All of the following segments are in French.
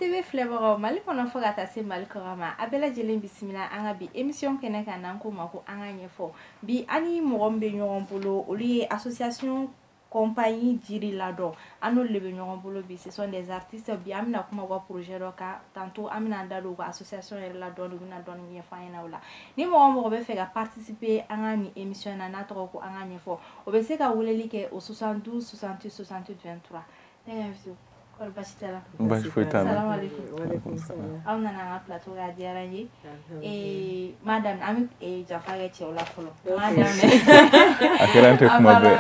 TV filɛbagaw Mali kɔnɔ fɔ ka taa se Mali kɔkan ma a bɛɛ lajɛlen bisimila an ka bi émission kɛnɛ kan n'an ko ma ko an ka ɲɛfɔ bi ani mɔgɔ min bɛ ɲɔgɔn bolo olu ye association compagnie Jiri Ladɔn an n'olu de bɛ ɲɔgɔn bolo bi ce sont des artistes bi an bɛna kuma u ka projet dɔ kan tantôt an bɛna an da don u ka association yɛrɛ la dɔɔni u bɛna dɔɔni ɲɛfɔ an ɲɛna o la ni mɔgɔ o mɔgɔ bɛ fɛ ka participer an ka nin émission na n'a tɔgɔ ko an ka ɲɛfɔ o bɛ se ka weleli kɛ o 72 68 68 23 ne ka invité kɔri basi tɛ la basi foyi t'a la salaamaaleykum aw nana an ka plateau la a diyara n ye m'a daminɛ an bɛ janfa kɛ cɛw la fɔlɔ m'a daminɛ a kɛra an tɛ kuma bɛɛ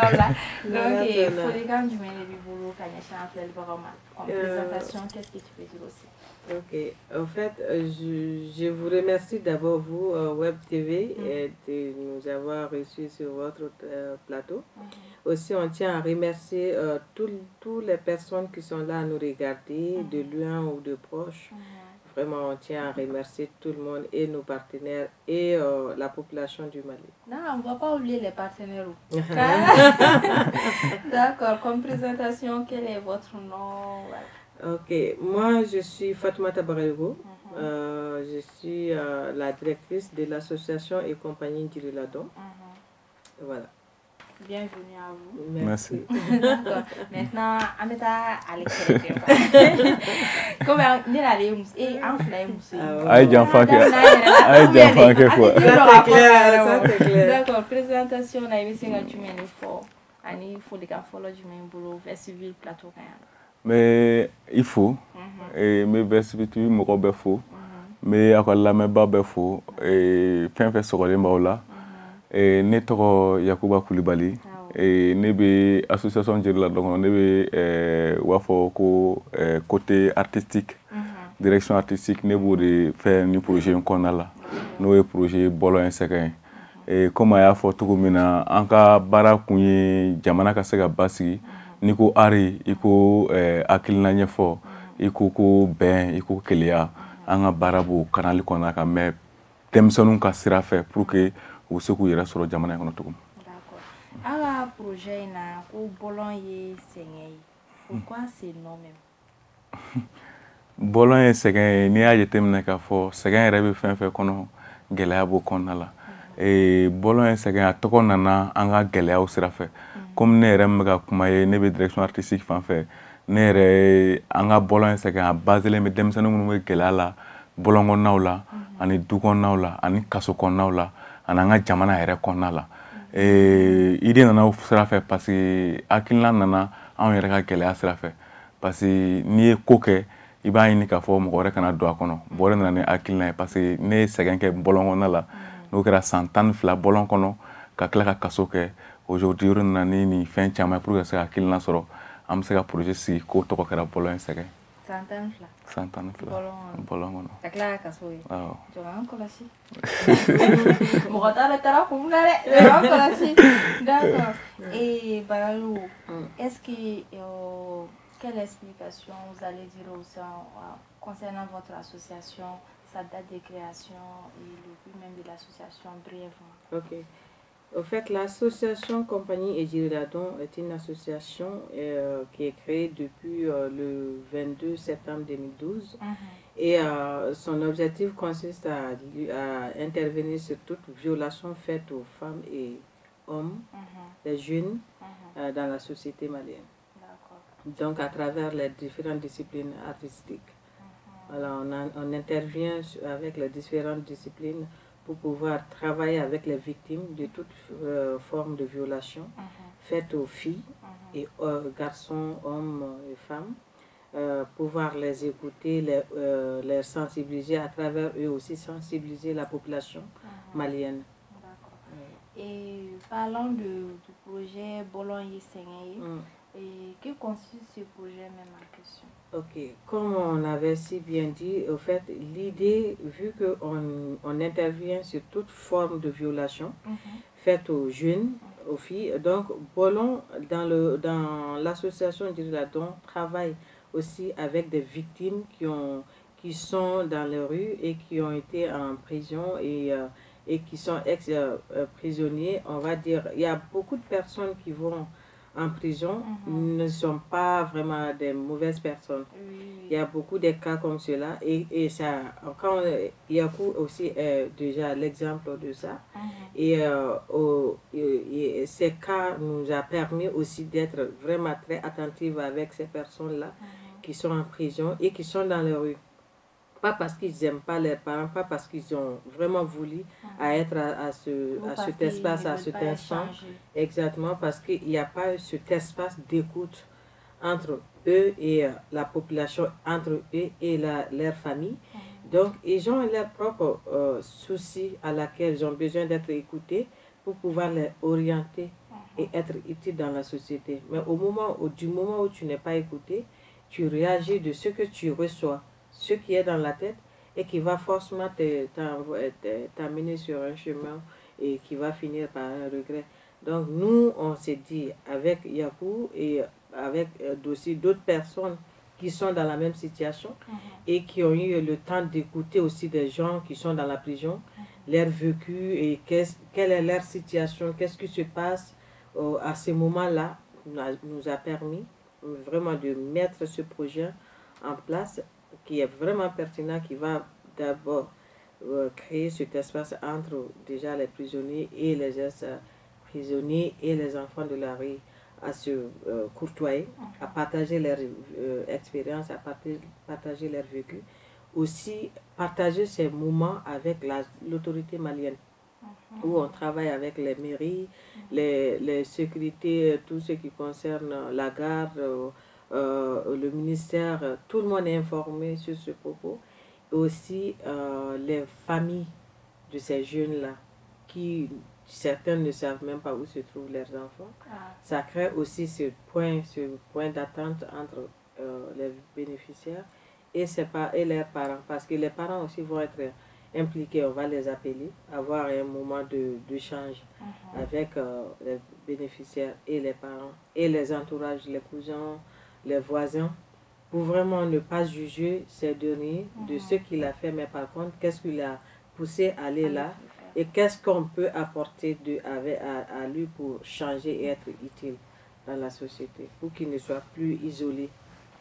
donc folikan jumɛn de b'i bolo ka ɲɛsin an filɛlibagaw ma comme présentation qu'est-ce que tu peux dire aussi? Ok, en fait, je vous remercie d'abord, vous, Web TV, de nous avoir reçus sur votre plateau. Aussi, on tient à remercier toutes les personnes qui sont là à nous regarder, de loin ou de proche. Vraiment, on tient à remercier tout le monde et nos partenaires et la population du Mali. Non, on ne va pas oublier les partenaires. D'accord, comme présentation, quel est votre nom? Ok, moi je suis Fatoumata Barayego, je suis la directrice de l'association et compagnie Jiri Ladɔn. Voilà. Bienvenue à vous. Merci. D'accord. Maintenant, on est à l'extérieur. Comme on est allé, on fait Aïe, j'enfant que quoi. D'accord. Présentation, on a eu 50 minutes fort. Il faut les gars follow du même boulot, festival plateau quand même. Mais il faut, et mes vestibules me robent faux, mais à quoi la même barbe faux, et fin fait sur les maola, et netto Yakuba Koulibaly, et nebe association Jiri Ladɔn, nebe wafo côté artistique, direction artistique, nebo de faire un projet qu'on a là, nous projet bolo inséquent. Et comme il y a fait tout comme anka bara kunye jamana kasega basi. Niko ari iko akilina ɲɛfɔ iko ko bɛn iko keleya an ka baara b'o kanali kɔnɔ ka mɛn denmisɛnninw ka sira fɛ pour que u se k'u yɛrɛ sɔrɔ jamana in kɔnɔ cogo min. D'accord. An ka projet in na ko bɔlɔn ye sɛgɛn ye. Pourquoi ce nom même? Bɔlɔn ye sɛgɛn ye n'i y'a jateminɛ k'a fɔ sɛgɛn yɛrɛ bɛ fɛn fɛn kɔnɔ gɛlɛya b'o kɔnɔna la. Bɔlɔn ye sɛgɛn a tɔgɔ nana an ka gɛlɛyaw sira fɛ. Comme ne yɛrɛ bɛ ka kuma ye ne bɛ direction artistique fan fɛ ne yɛrɛ an ka bɔlɔn ye sɛgɛn a baselen bɛ denmisɛnnin minnu bɛ gɛlɛya la bɔlɔn kɔnɔnaw la ani du kɔnɔnaw la ani kaso kɔnɔnaw la ani an ka jamana yɛrɛ kɔnɔna la idée nana o sira fɛ parce que hakilina nana anw yɛrɛ ka gɛlɛya sira fɛ parce que n'i ye ko kɛ i b'a ɲini k'a fɔ mɔgɔ wɛrɛ kana don a kɔnɔ o de nana ni hakilina ye parce que ne ye sɛgɛn kɛ bɔlɔn kɔnɔna la n'o kɛra san 12 bɔlɔn kɔnɔ ka tila ka kaso kɛ aujourd'hui on a ni fin caman pour que se ka hakilina sɔrɔ an bɛ se ka projet sigi k'o tɔgɔ kɛra bɔlɔn ye sɛgɛn. San 12 bɔlɔn kɔnɔ. Ka tila ka kaso ye. Awɔ. Jɔn an kɔlɔsi. Mɔgɔ t'a dɔn taara kun na dɛ. Jɔn an kɔlɔsi. D'accord. Barayou, est-ce que quelle explication vous allez dire aussi concernant votre association, sa date de création et le but même de l'association brièvement? Ok. En fait, l'association Compagnie Jiri Ladɔn est une association qui est créée depuis le 22 septembre 2012 et son objectif consiste à intervenir sur toute violation faite aux femmes et hommes, les jeunes, dans la société malienne. Donc à travers les différentes disciplines artistiques. Alors, on intervient avec les différentes disciplines pour pouvoir travailler avec les victimes de toute forme de violation faite aux filles et aux garçons, hommes et femmes, pouvoir les écouter, les sensibiliser, à travers eux aussi sensibiliser la population malienne. Et parlons du projet Bɔlɔn ye sɛgɛn ye, et que consiste ce projet même en question? Ok, comme on avait si bien dit, au fait, l'idée, vu qu'on intervient sur toute forme de violation faite aux jeunes, aux filles, donc Bɔlɔn, dans l'association Jiri Ladɔn, travaille aussi avec des victimes qui sont dans les rues et qui ont été en prison et qui sont ex-prisonniers, on va dire. Il y a beaucoup de personnes qui vont en prison ne sont pas vraiment des mauvaises personnes. Il y a beaucoup de cas comme cela et ça, quand Yakou aussi est déjà l'exemple de ça. Et ces cas nous a permis aussi d'être vraiment très attentifs avec ces personnes-là qui sont en prison et qui sont dans les rues. Pas parce qu'ils n'aiment pas leurs parents, pas parce qu'ils ont vraiment voulu être à cet espace, à cet instant. Exactement, parce qu'il n'y a pas cet espace d'écoute entre eux et la population, entre eux et leur famille. Donc, ils ont leurs propres soucis à laquelle ils ont besoin d'être écoutés pour pouvoir les orienter et être utiles dans la société. Mais du moment où tu n'es pas écouté, tu réagis de ce que tu reçois, ce qui est dans la tête et qui va forcément t'amener sur un chemin et qui va finir par un regret. Donc nous, on s'est dit avec Yakou et avec aussi d'autres personnes qui sont dans la même situation et qui ont eu le temps d'écouter aussi des gens qui sont dans la prison, leur vécu et quelle est leur situation, qu'est-ce qui se passe à ce moment-là, nous a permis vraiment de mettre ce projet en place qui est vraiment pertinent, qui va d'abord créer cet espace entre déjà les prisonniers et les ex-prisonniers et les enfants de la rue à se courtoyer, à partager leur expérience, à partager leur vécu. Aussi partager ces moments avec l'autorité malienne, où on travaille avec les mairies, les sécurités, tout ce qui concerne la garde, le ministère, tout le monde est informé sur ce propos. Aussi les familles de ces jeunes-là, qui certains ne savent même pas où se trouvent leurs enfants. Ça crée aussi ce point d'attente entre les bénéficiaires et leurs parents, parce que les parents aussi vont être impliqués, on va les appeler, avoir un moment d'échange avec les bénéficiaires et les parents et les entourages, les cousins, les voisins, pour vraiment ne pas juger ces derniers de ce qu'il a fait, mais par contre, qu'est-ce qui l'a poussé à aller là et qu'est-ce qu'on peut apporter à lui pour changer et être utile dans la société, pour qu'il ne soit plus isolé.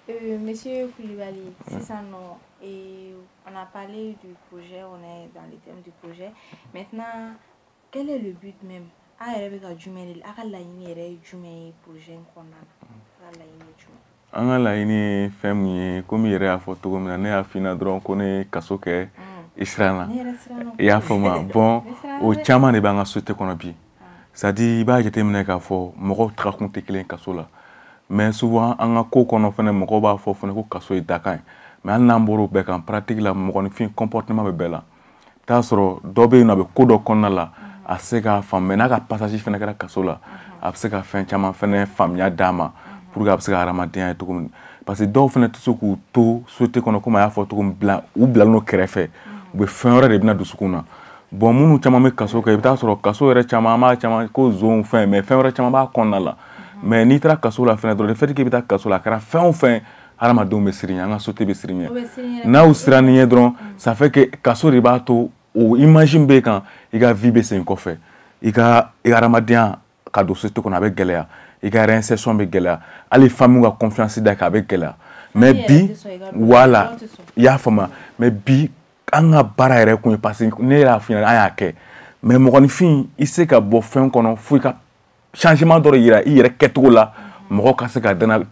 Monsieur Koulibaly, c'est ça, non. Et on a parlé du projet, on est dans les thèmes du projet. Maintenant, quel est le but même? An ka laɲini fɛn min ye komi yɛrɛ y'a fɔ cogo min na ne y'a fina dɔrɔn ko ne kaso kɛ i siran na i y'a faamu bɔn o caman de b'an ka société kɔnɔ bi c'est à dire i b'a jateminɛ k'a fɔ mɔgɔw tagakun tɛ kelen kaso la mais souvent an ka ko kɔnɔ fɛnɛ mɔgɔw b'a fɔ fɛnɛ ko kaso ye dakan ye mais hali n'an bɔr'o bɛɛ kan pratique la mɔgɔninfin comportement bɛ bɛɛ la i t'a sɔrɔ dɔ bɛ yen nɔ a bɛ ko dɔ kɔnɔna la a se k'a faamu mais n'a ka passage fɛnɛ kɛra kaso la a bɛ se ka fɛn caman fɛnɛ faamuya d'a ma pour que a bɛ se ka hadamadenya ye cogo min parce que dɔw fɛnɛ tɛ se k'u to société kɔnɔ komi a y'a fɔ cogo min u bilalen n'o kɛrɛfɛ u bɛ fɛn wɛrɛ de bɛna dusukun na bon minnu caman bɛ kaso kɛ i bɛ taa sɔrɔ kaso yɛrɛ caman an b'a caman ko zon fɛn mais fɛn wɛrɛ caman b'a kɔnɔna la mais n'i taara kaso la fɛnɛ dɔrɔn le fait que i bɛ taa kaso la a kɛra fɛn o fɛn hadamadenw bɛ siran ɲɛ an ka société bɛ siran ɲɛ n'aw siran ɲɛ dɔrɔn ça fait que kaso de b'a to o image bɛ kan i ka vie bɛ segin kɔfɛ i ka hadamadenya ka don société kɔnɔ a bɛ gɛlɛya i ka réinsertion bɛ gɛlɛya hali famille ka confiance da kan a bɛ gɛlɛya mais bi voilà i y'a faamuya mais bi an ka baara yɛrɛ kun ye parce que ne yɛrɛ y'a f'i ɲɛna an y'a kɛ mais mɔgɔninfin i se ka bɔ fɛn kɔnɔ fo i ka changement dɔ de yira i yɛrɛ kɛcogo la mɔgɔ ka se ka danaya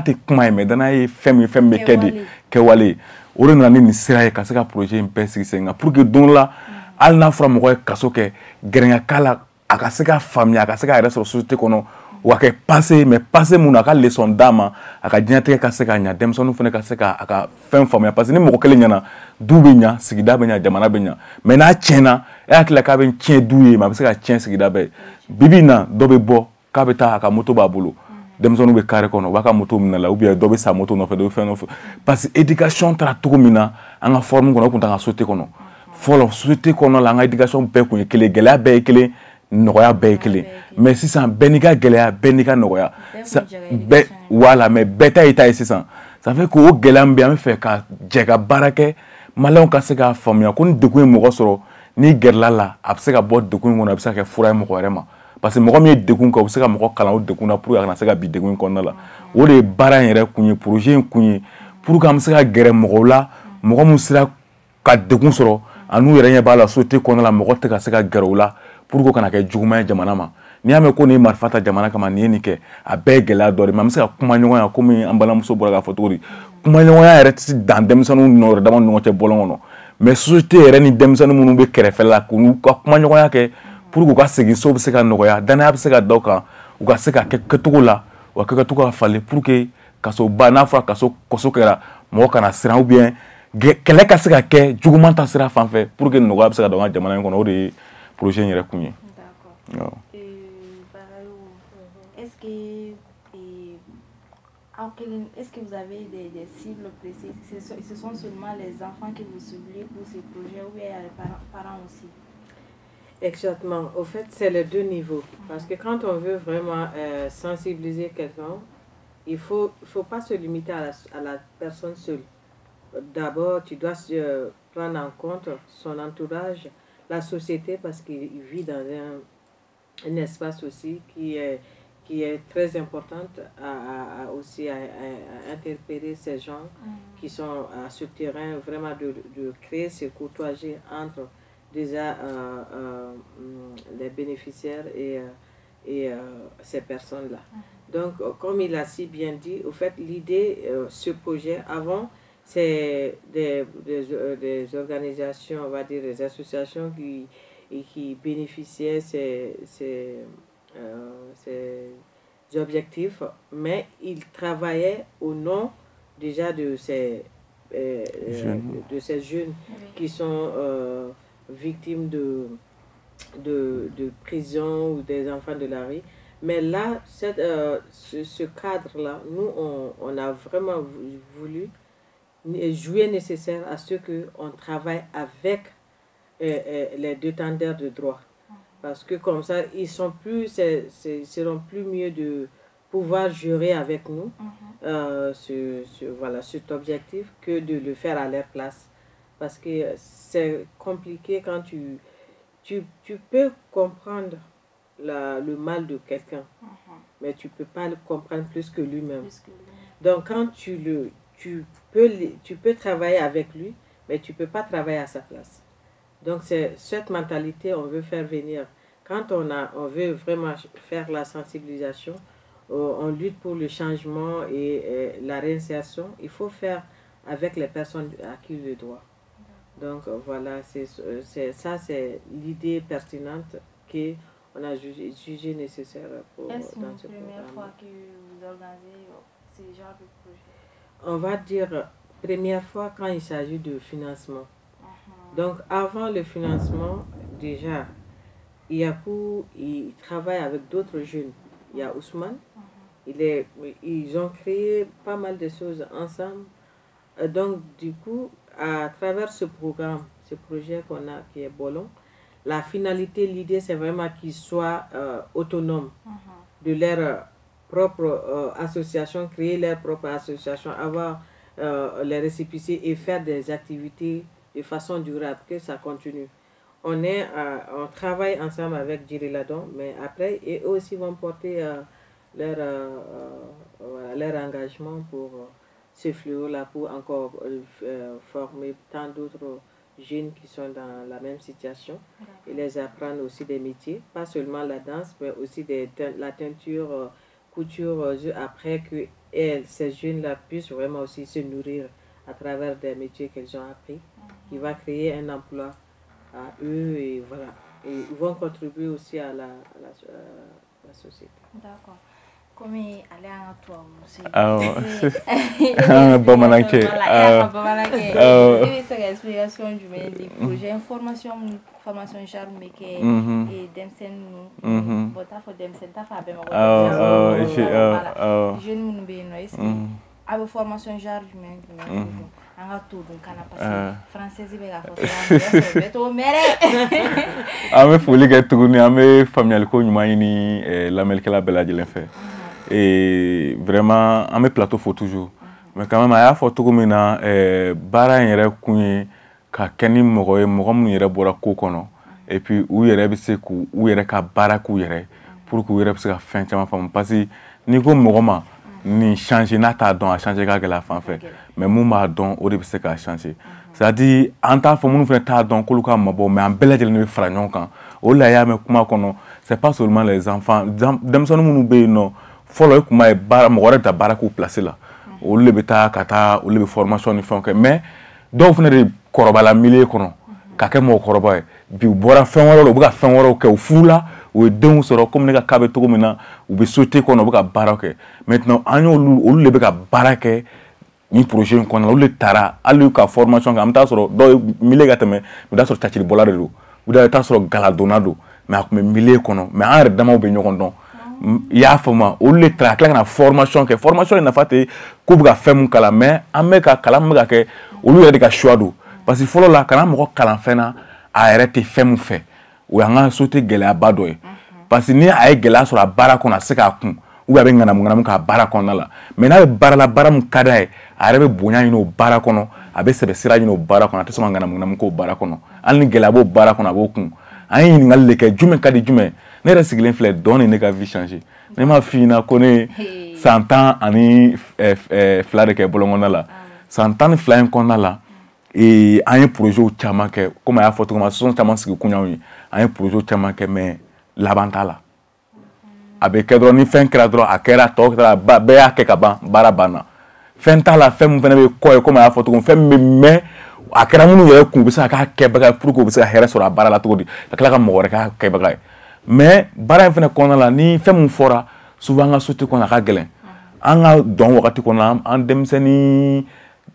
tɛ kuma ye mais danaya ye fɛn min fɛn bɛ kɛ de kɛwale o de nana ni nin sira ye ka se ka projet in bɛɛ sigi sen kan pour que don dɔ la hali n'a fɔra mɔgɔ ye kaso kɛ gɛrɛnka k'a la a ka se ka faamuya a ka se ka yɛrɛ sɔrɔ société kɔnɔ wa kɛ passé mais passé mun na a ka leçon d'a ma a ka diɲɛtigɛ ka se ka ɲa denmisɛnninw fana ka se ka a ka fɛn faamuya parce que ni mɔgɔ kelen ɲɛna du bɛ ɲa sigida bɛ ɲa jamana bɛ ɲa mais n'a tiɲɛna e hakili la k'a bɛ tiɲɛ du ye mais a bɛ se ka tiɲɛ sigida bɛɛ bibi in na dɔ bɛ bɔ k'a bɛ taa a ka moto b'a bolo denmisɛnninw bɛ carré kɔnɔ u b'a ka moto minɛ la ou bien dɔ bɛ sa moto nɔfɛ dɔ bɛ fɛn nɔfɛ parce que éducation taara cogo min na an ka forme kɔnɔ o tun t'an ka société kɔnɔ fɔlɔ société kɔnɔ la an ka éducation bɛɛ kun ye kelen gɛlɛya bɛɛ ye kelen nɔgɔya bɛɛ ye kelen mais sisan bɛɛ n'i ka gɛlɛya bɛɛ n'i ka nɔgɔya bɛɛ voilà mais bɛɛ ta ye ta ye sisan ça fait que o gɛlɛya min bɛ an bɛ fɛ ka jɛ ka baara kɛ maliyɛnw ka se k'a faamuya ko ni degun ye mɔgɔ sɔrɔ n'i gɛrɛla la a bɛ se ka bɔ degun in kɔnɔ a bɛ se ka kɛ fura ye mɔgɔ wɛrɛ ma parce que mɔgɔ min ye degun kɛ u bɛ se ka mɔgɔ kalan o degun na pour que a kana se ka bi degun in kɔnɔna la o de ye baara in yɛrɛ kun ye projet in kun ye pour que an bɛ se ka gɛrɛ mɔgɔw la mɔgɔ min sera ka degun sɔrɔ an'u yɛrɛ ɲɛ b'a la société kɔnɔna la mɔgɔ tɛ ka se ka gɛrɛ u la pour que o kana kɛ juguman ye jamana ma n'i y'a mɛn ko nin ye marifa ta jamana kama nin ye nin kɛ a bɛɛ ye gɛlɛya dɔ de mais an bɛ se ka kuma ɲɔgɔnya komi an balimamuso bɔra k'a fɔ cogo di kuma ɲɔgɔnya yɛrɛ tɛ dan denmisɛnninw ni yɛrɛ dama ni ɲɔgɔn cɛ bɔlɔn kɔnɔ mais société yɛrɛ ni denmisɛnnin minnu bɛ kɛrɛfɛ la k'u ka kuma ɲɔgɔnya kɛ pour que u ka segin so bɛ se ka nɔgɔya danaya bɛ se ka da u kan u ka se ka kɛ kɛcogo la u ka kɛcogo ka falen pour que kasoba n'a fɔra kaso kɛra mɔgɔ kana siran ou bien kɛlɛ ka se ka kɛ juguman ta sira fan fɛ pour que nɔgɔya bɛ se ka don an ka jamana in kɔnɔ o de ye projet in yɛrɛ kun ye. Est-ce que vous avez des cibles précises? Ce sont seulement les enfants que vous ciblez pour ces projets ou bien les parents aussi? Exactement. Au fait, c'est les deux niveaux. Parce que quand on veut vraiment sensibiliser quelqu'un, il ne faut pas se limiter à la personne seule. D'abord, tu dois prendre en compte son entourage, la société, parce qu'il vit dans un espace aussi qui est très importante aussi à interpeller ces gens qui sont à ce terrain, vraiment de créer ce courtoisie entre déjà les bénéficiaires et ces personnes-là. Donc, comme il a si bien dit, au fait, l'idée, ce projet, avant, c'est des organisations, on va dire des associations qui bénéficiaient ces objectifs, mais ils travaillaient au nom déjà de ces jeunes qui sont victimes de prison ou des enfants de la rue. Mais là, ce cadre-là, nous, on a vraiment voulu jouer nécessaire à ce qu'on travaille avec les détenteurs de droits. Parce que comme ça, ils seront plus mieux de pouvoir jurer avec nous cet objectif que de le faire à leur place. Parce que c'est compliqué quand tu peux comprendre le mal de quelqu'un, mais tu ne peux pas le comprendre plus que lui-même. Donc quand tu peux travailler avec lui, mais tu ne peux pas travailler à sa place. Donc c'est cette mentalité on veut faire venir. Quand on veut vraiment faire la sensibilisation, on lutte pour le changement et la réinsertion, il faut faire avec les personnes à qui le doit. Donc voilà, c'est l'idée pertinente qu'on a jugé nécessaire pour dans ce programme. Est-ce la première fois que vous organisez ce genre de projet? On va dire première fois quand il s'agit de financement. Donc avant le financement, déjà, il travaille avec d'autres jeunes. Il y a Ousmane, ils ont créé pas mal de choses ensemble. Donc du coup, à travers ce programme, ce projet qu'on a qui est Bolon, la finalité, l'idée c'est vraiment qu'ils soient autonomes de leur propre association, créer leur propre association, avoir les récépissés et faire des activités de façon durable, que ça continue. On travaille ensemble avec Djiriladon, mais après, et eux aussi vont porter leur engagement pour ce fléau-là, pour encore former tant d'autres jeunes qui sont dans la même situation et les apprendre aussi des métiers, pas seulement la danse, mais aussi la teinture, couture, après que ces jeunes-là puissent vraiment aussi se nourrir à travers des métiers qu'ils ont appris, qui va créer un emploi à eux et voilà. Et ils vont contribuer aussi à la société. D'accord. Comme aller à toi aussi. Bamananke. C'est l'explication du projet. Information genre mais et Demsen nous. Bota for Demsen ta fa be ma. Je nous be no ici. A formation genre du anga tout donc kana parce français be ga fa beto mere. Ame foli ga tuguni ame familial ko nyuma ni lamelkela belaji fait. Et vraiment on me plateau faut toujours mais quand même aya faut tout mina bara yere kunye ka keni mogo ye mogo mun yere bora ko kono et puis u yere bi se ku u yere ka bara ku yere pour que yɛrɛ bɛ se ka fɛn caman faamu parce que n'i ko mɔgɔ ma nin changer n'a t'a dɔn a changer ka gɛlɛ a fan fɛ mais mun b'a dɔn o de bɛ se k'a changer c'est à dire an t'a fɔ minnu fana t'a dɔn k'olu ka mabɔ mais an bɛɛ lajɛlen bɛ fara ɲɔgɔn kan o de la y'a mɛn kuma kɔnɔ c'est pas seulement les enfants denmisɛnnin minnu bɛ yen nɔ fɔlɔ i kun b'a ye baara mɔgɔ wɛrɛ bɛ taa baara k'u place la olu de bɛ taa ka taa olu de bɛ formation ni fɛnw kɛ mais dɔw fana de kɔrɔbayala milieu kɔnɔ ka kɛ mɔgɔkɔrɔba ye bi u bɔra fɛn wɛrɛw la u bɛ ka fɛn wɛrɛw kɛ u furula u ye denw sɔrɔ komi ne ka cas bɛ cogo min na u bɛ société kɔnɔ u bɛ ka baaraw kɛ maintenant an y'olu olu de bɛ ka baara kɛ ni projet in kɔnɔna la olu de taara hali ka formation kɛ an bɛ taa sɔrɔ dɔw ye milieu ka tɛmɛ u bɛ taa sɔrɔ cacilibɔla de don u bɛ taa sɔrɔ galadonna don mais a tun bɛ milieu kɔnɔ mais an yɛrɛ damaw bɛ ɲɔgɔn dɔn i y'a faamu olu de taara ka tila ka na formation kɛ formation in nafa tɛ k'u bɛ ka fɛn mun kalan mais an bɛ ka kalan min bɛ ka kɛ olu yɛrɛ de ka choix don parce que fɔlɔ la kana mɔgɔ kalan fɛn na a yɛrɛ tɛ fɛn mun fɛ o y'an ka société gɛlɛyaba dɔ ye parce que ni a ye gɛlɛya sɔrɔ a baara kɔnɔ a tɛ se k'a kun ou bien a bɛ ŋanamu k'a baara kɔnɔna la mais n'a bɛ baara la baara min ka d'a ye a yɛrɛ bɛ bonya ɲini o baara kɔnɔ a bɛ sɛbɛ sira ɲini o baara kɔnɔ a tɛ sɔn ka ŋanamu k'o baara kɔnɔ hali ni gɛlɛya b'o baara kɔnɔ a b'o kun an ye ɲininkali de kɛ jumɛn ka di jumɛn ne yɛrɛ sigilen filɛ dɔɔni ne ka vie changer ne m'a f'i ɲɛna ko ne san 10 ani fila de kɛ bɔlɔnkɔnɔna la san 12 in kɔnɔna la an ye projet caman kɛ comme a y'a fɔ cogo min na association caman sigi kun y'anw ye an ye projet caman kɛ mais laban t'a la a bɛ kɛ dɔrɔn ni fɛn kɛra dɔrɔn a kɛra tɔ kɛra bɛɛ y'a kɛ ka ban baara banna fɛn t'a la fɛn min fana bɛ kɔ ye comme a y'a fɔ cogo min fɛn min bɛ mɛn a kɛra minnu yɛrɛ kun u bɛ se ka k'a kɛbaga ye pour que u bɛ se ka hɛrɛ sɔrɔ a baara la cogo di ka tila ka mɔgɔ wɛrɛ k'a kɛbaga ye mais baara in fana kɔnɔna la ni fɛn min fɔra souvent an ka société kɔnɔ a ka gɛlɛn an ka dɔn wagati kɔnɔ an denmisɛnnin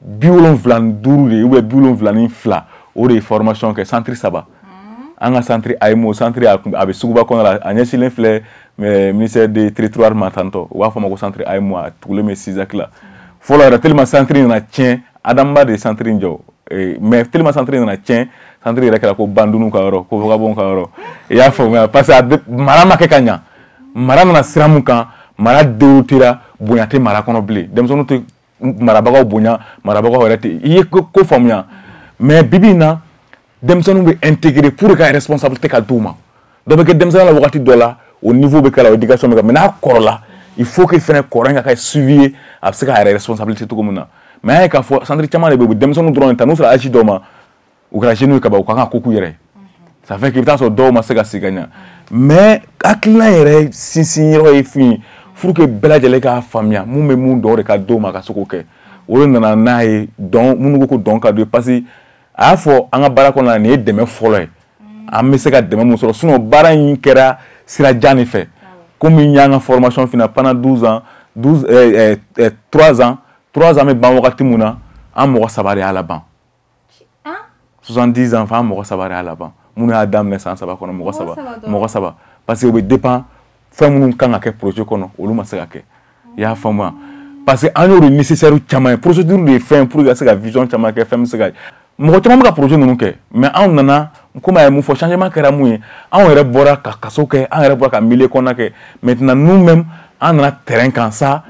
75 de ou bien 72 o de ye formation kɛ centre 3 an ka centre AMO centre a bɛ suguba kɔnɔ la a ɲɛsinnen filɛ ministère des territoires ma tantɔ u b'a fɔ a ma ko centre AMO a tugulen bɛ SISAC la fɔlɔ yɛrɛ tellement centre in nana tiɲɛ Adamba de centre in jɔ mais tellement centre in nana tiɲɛ centre yɛrɛ kɛra ko bandunu ka yɔrɔ ko vagabond ka yɔrɔ i y'a faamuya parce que mara ma kɛ ka ɲa mara nana sira mun kan mara déroutera bonya tɛ mara kɔnɔ bilen denmisɛnninw tɛ marabagaw bonya marabagaw yɛrɛ tɛ i ye ko faamuya mais bibi in na denmisɛnninw bɛ intégrer pour que responsabilité ka d'u ma dɔ bɛ kɛ denmisɛnnin la wagati dɔ la au niveau bɛ kɛ la o éducation bɛ kɛ mais n'a kɔrɔla il faut que fɛnɛ kɔrɔ in ka kɛ suivi ye a bɛ se ka yɛrɛ responsabilité cogo min na mais an ye k'a fɔ centre caman de bɛ yen u bɛ denmisɛnninw dɔrɔn de ta n'u sera âge dɔ ma u kɛra jeunes ye ka ban u ka kan ka ko k'u yɛrɛ ye ça fait que i bɛ taa sɔrɔ dɔw ma se ka sigi ka ɲa mais hakilina yɛrɛ sinsin yɔrɔ ye fin ye pour que bɛɛ lajɛlen k'a faamuya mun bɛ mun dɔn o de ka d'o ma ka se k'o kɛ o de nana n'a ye dɔn minnu ko ko dɔn ka d'u ye parce que a y'a fɔ an ka baara kɔnɔna la nin ye dɛmɛ fɔlɔ ye an bɛ se ka dɛmɛ mun sɔrɔ sinon baara in kɛra sira jan de fɛ komi n y'an ka formation fina pendant 12 ans 3 ans bɛ ban wagati mun na an mɔgɔ 3 de y'a laban 70 ans an mɔgɔ 3 de y'a laban minnu y'a daminɛ san 3 kɔnɔ mɔgɔ 3 parce que o bɛ dépend fɛn minnu kan ka kɛ projet kɔnɔ olu ma se ka kɛ i y'a faamuya parce que an y'o de nécessaire caman ye procédure de ye fɛn pour que ka se ka vision caman kɛ fɛn bɛ se ka mɔgɔ caman bɛ ka projet ninnu kɛ mais anw nana komi a ye mun fɔ changement kɛra mun ye anw yɛrɛ bɔra ka kaso kɛ an yɛrɛ bɔra ka milieu kɔnɔna kɛ maintenant nous même an nana terrain kan sa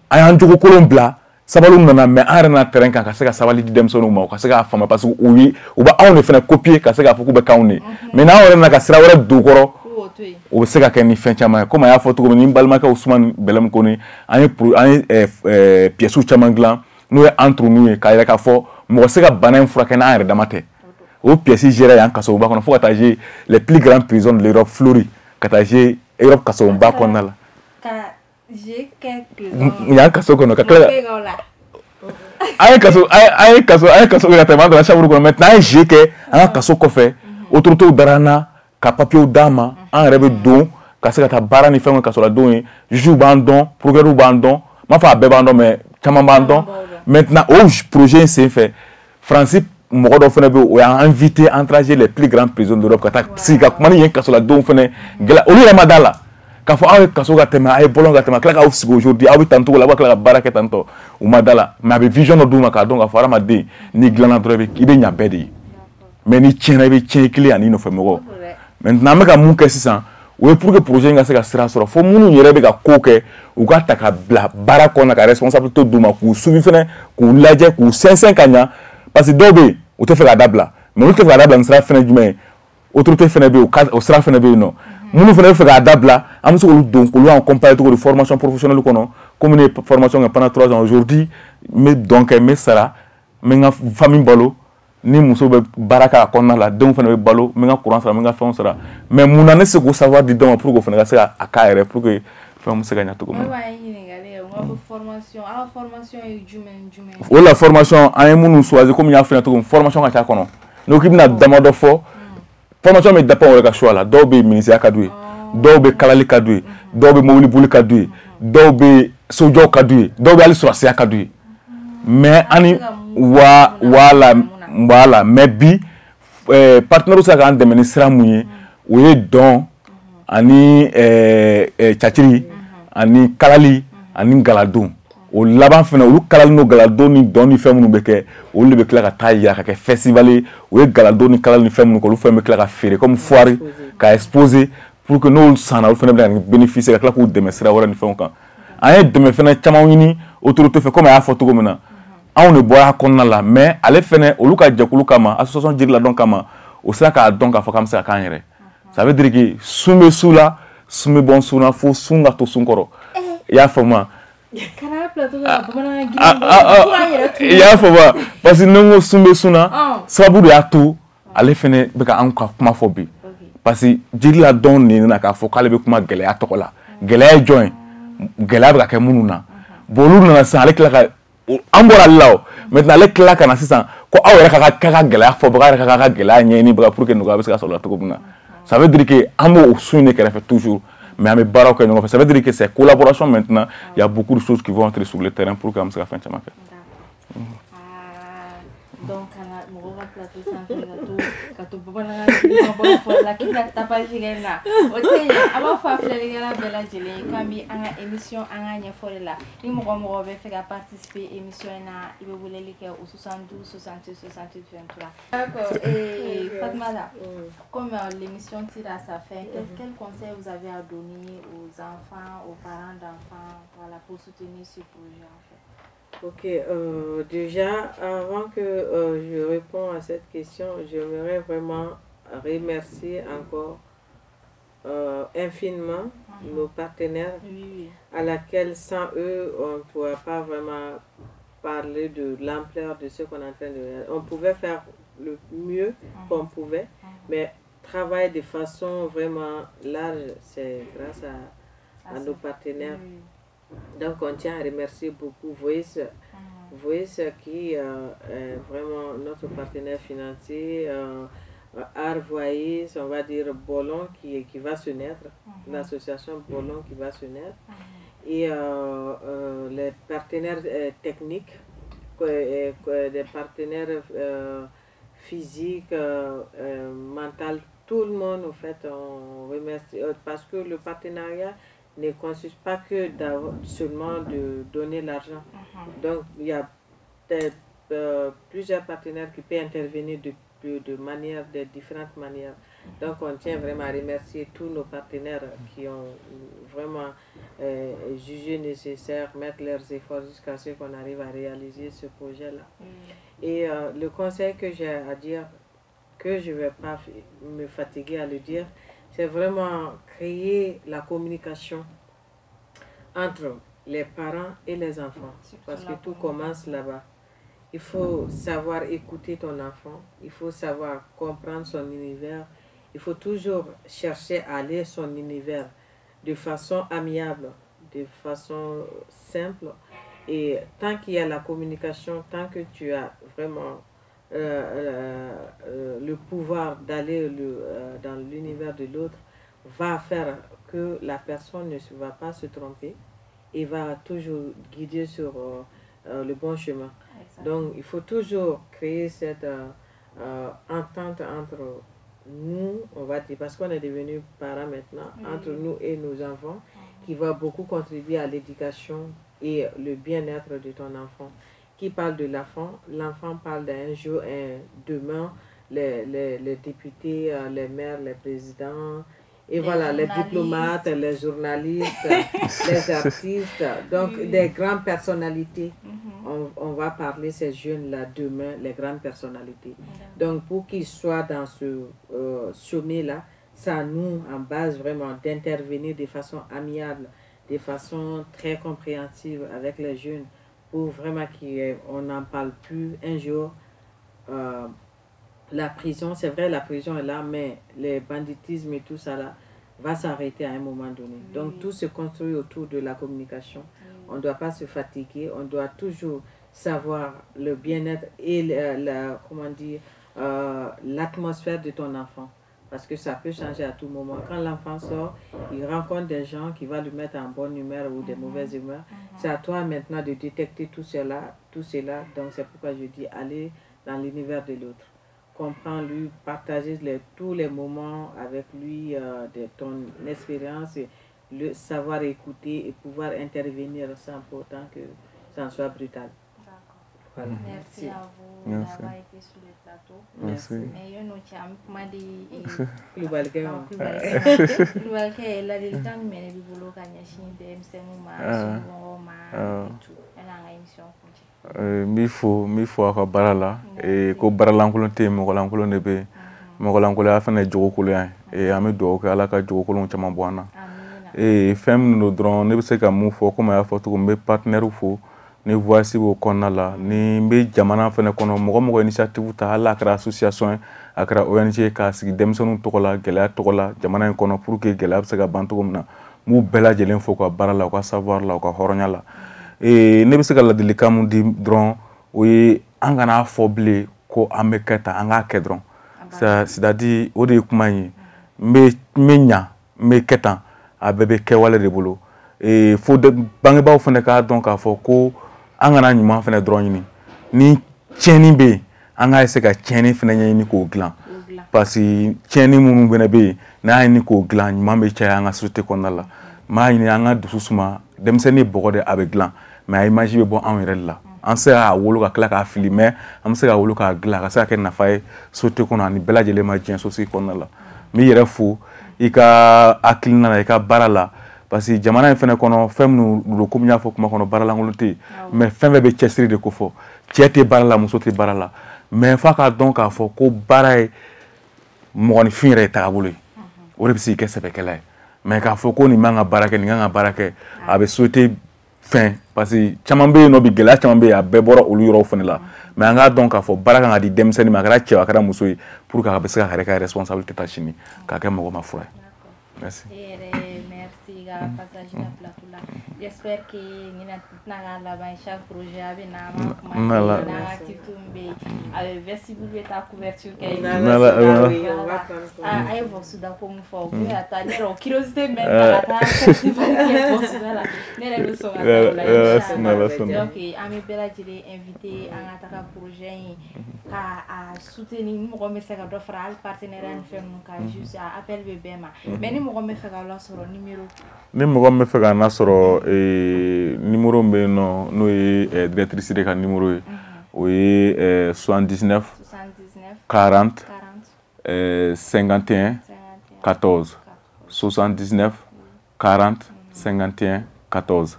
an y'an jogo kolon bila sabaliw nana mais an yɛrɛ nana terrain kan ka se ka sabali di denmisɛnninw ma u ka se k'a faamuya parce que u bɛ anw de fana copier ka se k'a fɔ k'u bɛ k'anw de mais n'anw yɛrɛ nana ka sira wɛrɛ don u kɔrɔ o bɛ se ka kɛ ni fɛn caman ye komi a y'a fɔ cogo min ni n balimakɛ Usumani Bɛlɛmu Kone an ye pièces caman dilan n'o ye entre nous ye k'a yɛrɛ k'a fɔ mɔgɔ se ka bana in furakɛ n'an yɛrɛ dama tɛ o pièces gérées yan kasoba kɔnɔ fo ka taa jouer les plus grandes prisons de l'Europe Flori ka taa jouer Europe kasoba kɔnɔna la yan kaso kɔnɔ ka tila an ye kaso ka tɛmɛ an donna chambre kɔnɔ maintenant an ye jeu kɛ an ka kaso kɔfɛ autorités dara an na ka papiers d'an ma an yɛrɛ bɛ don ka se ka taa baara ni fɛnw kɛ kasɔrɔdenw ye juges b'an dɔn procureurs b'an dɔn n m'a fɔ a bɛɛ b'an dɔn mais caman b'an dɔn maintenant o projet in senfɛ Fransi mɔgɔ dɔ fana bɛ yen o y'an invité à entrager les plus grandes prisons d'Europe ka taa sigi ka kuma ni yen kasɔrɔdenw fana gɛlɛya olu yɛrɛ ma da la k'a fɔ aw ye kaso ka tɛmɛ aw ye bɔlɔn ka tɛmɛ a tila k'aw sigi aujourd'hui aw bɛ tan cogo la aw bɛ tila ka baara kɛ tan tɔ u ma da la mais a bɛ vision dɔ d'u ma k'a dɔn k'a fɔ hadamaden n'i dilanna dɔrɔn i bɛ ɲa bɛɛ de ye mais n'i tiɲɛna i bɛ tiɲɛ i kelen ani nɔfɛmɔgɔ maintenant an bɛ ka mun kɛ sisan o ye pour que projet in ka se ka sira sɔrɔ fo minnu yɛrɛ bɛ ka ko kɛ u ka ta ka bila baara kɔnɔ ka responsabilité d'u ma k'u suivi fɛnɛ k'u lajɛ k'u sɛnsɛn ka ɲa parce que dɔw bɛ yen u tɛ fɛ ka dabila mais olu tɛ fɛ ka dabila ni sira fɛnɛ jumɛn ye autorité fɛnɛ bɛ yen o sira fɛnɛ bɛ yen nɔ minnu fana bɛ fɛ k'a dabila an bɛ se k'olu don k'olu accompagner cogo di formation professionnelle kɔnɔ comme ne ye formation kɛ pendant 3 ans aujourd'hui n bɛ dɔn kɛ n bɛ sara n bɛ n ka famille balo ni muso bɛ baara kɛ a kɔnɔna la denw fana bɛ balo n bɛ n ka courant sara n bɛ n ka fɛnw sara mais mun na ne se k'o savoir di dɔ ma pour que o fana ka se k'a k'a yɛrɛ pour que fɛnw bɛ se ka ɲɛ cogo min na. O la formation an ye minnu choisir comme n y'a f'i ɲɛna cogo min formation ka ca kɔnɔ n'o k'i bɛna damadɔ fɔ formation bɛ dépend o yɛrɛ ka choix la dɔw bɛ ministère ka d'u ye dɔw bɛ kalali ka d'u ye dɔw bɛ mobili boli ka d'u ye dɔw bɛ sojɔw ka d'u ye dɔw bɛ hali sɔrɔsiya ka d'u ye mais ani voilà mais bi partenaires bɛ se k'an dɛmɛ ni sira mun ye o ye dɔn ani caciri ani kalali ani galadon o laban fana olu kalali n'o galadon ni dɔn ni fɛn minnu bɛ kɛ olu de bɛ tila ka taa yira ka kɛ festival ye o ye galadon ni kalali ni fɛn minnu kɛ olu fɛn bɛ tila ka feere comme foire ka exposer pour que n'olu sanna olu fana bɛ na bénéficier ka tila k'u dɛmɛ sira wɛrɛ ni fɛnw kan an ye dɛmɛ fana caman ɲini autorité fɛ comme a y'a fɔ cogo min na anw de bɔra a kɔnɔna la mais ale fana olu ka jɛkulu kama association jiri ladɔn kama o sera k'a dɔn k'a fɔ k'an bɛ se ka k'an yɛrɛ ça veut dire que sun bɛ su la sun bɛ bɔ sun na fo sun ka to sun kɔrɔ i y'a faamu i y'a faamu parce que ni n ko sun bɛ sun na sababu de y'a to ale fana bɛ ka anw ka kuma fɔ bi parce que jiri ladɔn de nana k'a fɔ k'ale bɛ kuma gɛlɛya tɔgɔ la gɛlɛya ye jɔn ye gɛlɛya bɛ ka kɛ minnu na bon olu nana sisan ale tila ka an bɔra ale la o maintenant ale tila ka na sisan ko aw yɛrɛ ka gɛlɛya fɔ baga yɛrɛ ka gɛlɛya ɲɛɲini baga pour que nɔgɔya bɛ se ka sɔrɔ cogo min na ça veut dire que an b'o su in de kɛrɛfɛ toujours mais an bɛ baaraw kɛ ɲɔgɔn fɛ ça veut dire que c'est collaboration maintenant il y a beaucoup de choses qui vont être sur le terrain pour que an bɛ se ka fɛn caman kɛ. Donc kana mɔgɔ ka plateau sanfɛ ka to bamanankan ɲumanbɔ fɔ la k'i ka tapage kɛ na o tɛ yen a b'a fɔ a filɛlikɛla bɛɛ lajɛlen ye k'an bɛ an ka émission an ka ɲɛfɔli la ni mɔgɔ bɛ fɛ ka participer émission in na i bɛ weleli kɛ au 72 68 68 23. D'accord, Fatoumata, comme l'émission tire à sa fin, quel conseil vous avez à donner aux enfants, aux parents d'enfants, voilà, pour soutenir ce projet en fait? Ok, déjà, avant que je réponde à cette question, j'aimerais vraiment remercier encore infiniment nos partenaires à laquelle sans eux, on ne pourrait pas vraiment parler de l'ampleur de ce qu'on est en train de faire. On pouvait faire le mieux qu'on pouvait, mais travailler de façon vraiment large, c'est grâce à nos partenaires. Donc on tient à remercier beaucoup Voice qui est vraiment notre partenaire financier, Art Voice, on va dire Bolon qui va se naître, l'association Bolon qui va se naître, et les partenaires techniques, des partenaires physiques, mentaux, tout le monde en fait on remercie parce que le partenariat ne consiste pas que seulement de donner l'argent. Donc, il y a plusieurs partenaires qui peuvent intervenir de différentes manières. Donc, on tient vraiment à remercier tous nos partenaires qui ont vraiment jugé nécessaire, mettre leurs efforts jusqu'à ce qu'on arrive à réaliser ce projet-là. Et le conseil que j'ai à dire, que je ne vais pas me fatiguer à le dire, c'est vraiment créer la communication entre les parents et les enfants. Parce que tout commence là-bas. Il faut savoir écouter ton enfant. Il faut savoir comprendre son univers. Il faut toujours chercher à lire son univers de façon amiable, de façon simple. Et tant qu'il y a la communication, tant que tu as vraiment le pouvoir d'aller dans l'univers de l'autre, va faire que la personne ne va pas se tromper et va toujours guider sur le bon chemin. Exactement. Donc il faut toujours créer cette entente entre nous, on va dire, parce qu'on est devenus parents maintenant, entre nous et nos enfants, qui va beaucoup contribuer à l'éducation et le bien-être de ton enfant. Qui parle de l'enfant, l'enfant parle d'un jour, demain, les députés, les maires, les présidents, et voilà, les diplomates, les journalistes, les artistes, donc des grandes personnalités. On va parler ces jeunes-là demain, les grandes personnalités. Donc pour qu'ils soient dans ce sommet-là, ça nous, en base vraiment, d'intervenir de façon amiable, de façon très compréhensive avec les jeunes, pour vraiment qu'on n'en parle plus un jour. La prison, c'est vrai, la prison est là, mais le banditisme et tout ça là va s'arrêter à un moment donné. Donc tout se construit autour de la communication. On ne doit pas se fatiguer, on doit toujours savoir le bien-être et l'atmosphère de ton enfant. Parce que ça peut changer à tout moment. Quand l'enfant sort, il rencontre des gens qui vont lui mettre en bonne humeur ou des mauvaises humeurs. C'est à toi maintenant de détecter tout cela. Donc c'est pourquoi je dis aller dans l'univers de l'autre. Comprendre lui, partager tous les moments avec lui de ton expérience, et le savoir écouter et pouvoir intervenir sans pourtant que ça en soit brutal. Voilà. Merci à vous d'avoir été sur le plateau. Merci. Mais nous avons commandé mi fo ka baara la ko baaralankolon tɛ yen mɔgɔlankolon de bɛ yen mɔgɔlankolonya fana ye jogokoloya ye an bɛ dugawu kɛ ala ka jogokolon caman bɔ an na fɛn minnu don dɔrɔn ne bɛ se ka mun fɔ komi a y'a fɔ cogo min n bɛ partenaires fo ni voici b'o kɔnɔna la ni n bɛ jamana fana kɔnɔ mɔgɔ initiative ta hali a kɛra association ye a kɛra ONG k'a sigi denmisɛnninw tɔgɔ la gɛlɛya tɔgɔ la jamana in kɔnɔ pour que gɛlɛya bɛ se ka ban cogo min na n b'u bɛɛ lajɛlen fo u ka baara la u ka savoir la u ka hɔrɔnya la ne bɛ se ka ladilikan mun di dɔrɔn o ye an kana fɔ bilen ko an bɛ kɛ tan an k'a kɛ dɔrɔn c'est-à-dire o de ye kuma in ye n bɛ ɲa n bɛ kɛ tan a bɛɛ bɛ kɛwale de bolo fo bangebaaw fana k'a dɔn k'a fɔ ko an kana ɲuman fana dɔrɔn ɲini ni tiɲɛni bɛ yen an k'a essayer ka tiɲɛni fana ɲɛɲini k'o dilan parce que tiɲɛni minnu fana bɛ yen n'a ye ɲini k'o dilan ɲuman bɛ caya an ka société kɔnɔna la n b'a ɲini an ka dusu suma denmisɛnnin bɔgɔ de a bɛ dilan mais a image bɛ bɔ anw yɛrɛ de la an se k'a wolo ka tila k'a fili mais an bɛ se k'a wolo k'a dilan a ka se ka kɛ nafa ye société kɔnɔ ani bɛɛ lajɛlen ma diɲɛ société kɔnɔna la n b'i yɛrɛ fo i ka hakilina la i ka baara la parce que jamana in fana kɔnɔ fɛn minnu don komi n y'a fɔ kuma kɔnɔ baaralankolon tɛ yen mais fɛn bɛɛ bɛ cɛsiri de ko fɔ cɛ tɛ baara la muso tɛ baara la mais f'a k'a dɔn k'a fɔ ko baara ye mɔgɔninfin yɛrɛ ye taabolo ye o de bɛ se k'i kɛ sɛbɛkɛla ye mais k'a fɔ ko nin man ka baara kɛ nin kan ka baara kɛ a bɛ société fɛn parce que caman bɛ yen nɔ bi gɛlɛya caman bɛ yen a bɛɛ bɔra olu yɔrɔw fana la mais an k'a dɔn k'a fɔ baara kan ka di denmisɛnnin ma a kɛra cɛ a kɛra muso ye pour que a bɛ se ka yɛrɛ ka responsabilité ta sini k'a kɛ mɔgɔ ma fura ye merci. Passage na plateau là. J'espère que nous avons là-bas chaque projet avec na activité avec vestibulo ta couverture que ai vou dar como for eu até era curiosité même para festival nele no so là ok ami bela dire invité en attaquer projet a soutenir mo comme ça do fra partenaire en fait mon cas juste appel bébé mais ni mo comme faire la sur numéro ni mɔgɔ min bɛ fɛ ka na sɔrɔ numéro min bɛ yen nɔ n'o ye directrice de ka numéro ye o ye 79 40 51 14 79 40 51 14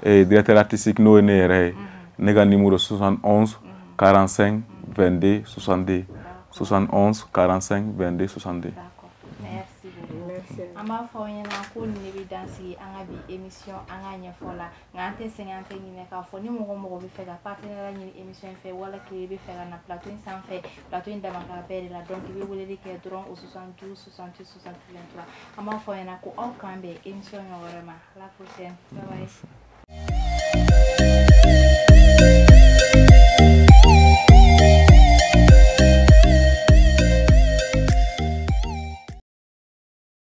directeur artistique n'o ye ne yɛrɛ ye ne ka numéro 71 45 22 62 71 45 22 62. Ama fɔ ɲɛna ko nin de bɛ dansigi an ka bi émission an ka ɲɛfɔ la nka an tɛ sɛgɛn an tɛ ɲinɛ k'a fɔ ni mɔgɔ bɛ fɛ ka partenaire ɲini émission in fɛ wala k'i bɛ fɛ ka na plateau in sanfɛ plateau in dama ka bɛɛ de la donc i bɛ weleli kɛ dɔrɔn au 72 68 68 23 an b'a fɔ ɲɛna ko aw kan bɛn émission ɲɔgɔn wɛrɛ ma à la prochaine bye bye.